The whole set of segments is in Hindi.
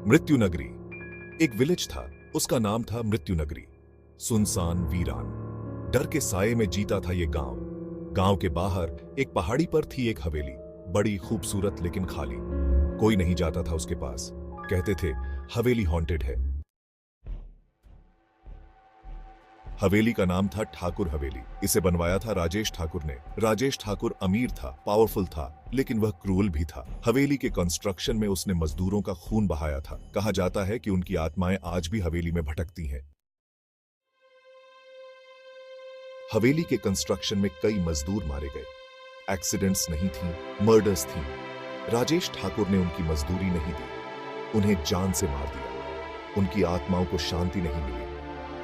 मृत्यु नगरी एक विलेज था। उसका नाम था मृत्यु नगरी। सुनसान वीरान डर के साये में जीता था ये गांव। गांव के बाहर एक पहाड़ी पर थी एक हवेली, बड़ी खूबसूरत लेकिन खाली। कोई नहीं जाता था उसके पास। कहते थे हवेली हॉन्टेड है। हवेली का नाम था ठाकुर हवेली। इसे बनवाया था राजेश ठाकुर ने। राजेश ठाकुर अमीर था, पावरफुल था, लेकिन वह क्रूर भी था। हवेली के कंस्ट्रक्शन में उसने मजदूरों का खून बहाया था। कहा जाता है कि उनकी आत्माएं आज भी हवेली में भटकती हैं। हवेली के कंस्ट्रक्शन में कई मजदूर मारे गए। एक्सीडेंट्स नहीं थी, मर्डर्स थी। राजेश ठाकुर ने उनकी मजदूरी नहीं दी, उन्हें जान से मार दिया। उनकी आत्माओं को शांति नहीं मिली।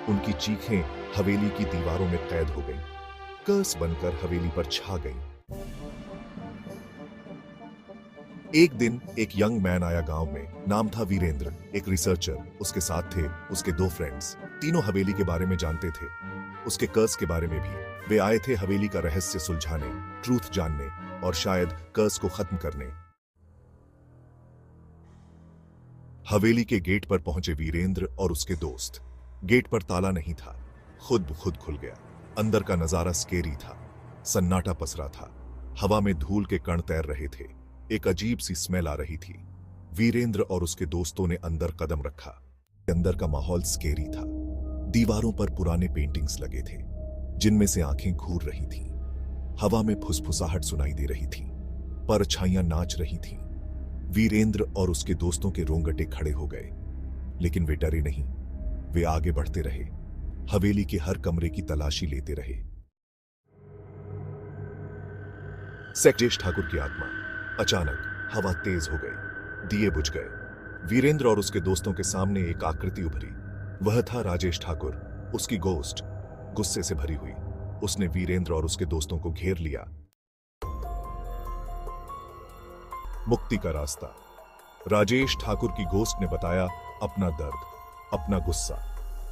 उनकी चीखें हवेली की दीवारों में कैद हो गईं, कर्स बनकर हवेली पर छा गईं। एक दिन एक यंग मैन आया गांव में। नाम था वीरेंद्र, एक रिसर्चर। उसके साथ थे उसके दो फ्रेंड्स। तीनों हवेली के बारे में जानते थे, उसके कर्स के बारे में भी। वे आए थे हवेली का रहस्य सुलझाने, ट्रूथ जानने और शायद कर्स को खत्म करने। हवेली के गेट पर पहुंचे वीरेंद्र और उसके दोस्त। गेट पर ताला नहीं था, खुद ब खुद खुल गया। अंदर का नजारा स्केरी था। सन्नाटा पसरा था, हवा में धूल के कण तैर रहे थे। एक अजीब सी स्मेल आ रही थी। वीरेंद्र और उसके दोस्तों ने अंदर कदम रखा। अंदर का माहौल स्केरी था। दीवारों पर पुराने पेंटिंग्स लगे थे, जिनमें से आंखें घूर रही थीं। हवा में फुसफुसाहट सुनाई दे रही थी, परछाइयां नाच रही थीं। वीरेंद्र और उसके दोस्तों के रोंगटे खड़े हो गए, लेकिन वे डरे नहीं। वे आगे बढ़ते रहे, हवेली के हर कमरे की तलाशी लेते रहे। राजेश ठाकुर की आत्मा। अचानक हवा तेज हो गई, दिए बुझ गए। वीरेंद्र और उसके दोस्तों के सामने एक आकृति उभरी। वह था राजेश ठाकुर, उसकी गोस्ट। गुस्से से भरी हुई, उसने वीरेंद्र और उसके दोस्तों को घेर लिया। मुक्ति का रास्ता। राजेश ठाकुर की गोस्ट ने बताया अपना दर्द, अपना गुस्सा।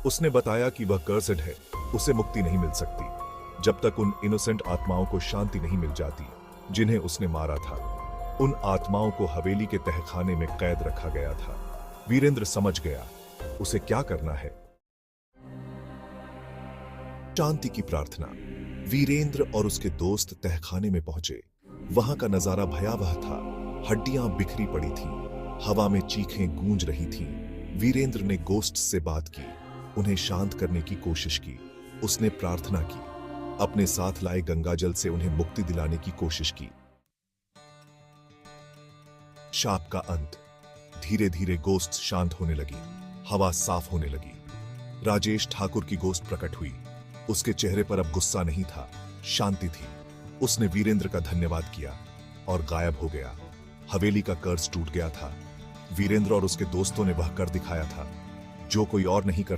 उसने बताया कि वह कर्सेड है, उसे मुक्ति नहीं मिल सकती जब तक उन इनोसेंट आत्माओं को शांति नहीं मिल जाती जिन्हें उसने मारा था। उन आत्माओं को हवेली के तहखाने में कैद रखा गया था। वीरेंद्र समझ गया उसे क्या करना है। शांति की प्रार्थना। वीरेंद्र और उसके दोस्त तहखाने में पहुंचे। वहां का नजारा भयावह था। हड्डियां बिखरी पड़ी थीं, हवा में चीखें गूंज रही थीं। वीरेंद्र ने गोस्ट से बात की, उन्हें शांत करने की कोशिश की। उसने प्रार्थना की, अपने साथ लाए गंगाजल से उन्हें मुक्ति दिलाने की कोशिश की। शाप का अंत। धीरे धीरे गोस्ट शांत होने लगी, हवा साफ होने लगी। राजेश ठाकुर की गोस्ट प्रकट हुई। उसके चेहरे पर अब गुस्सा नहीं था, शांति थी। उसने वीरेंद्र का धन्यवाद किया और गायब हो गया। हवेली का कर्ज टूट गया था। वीरेंद्र और उसके दोस्तों ने वह कर दिखाया था जो कोई और नहीं कर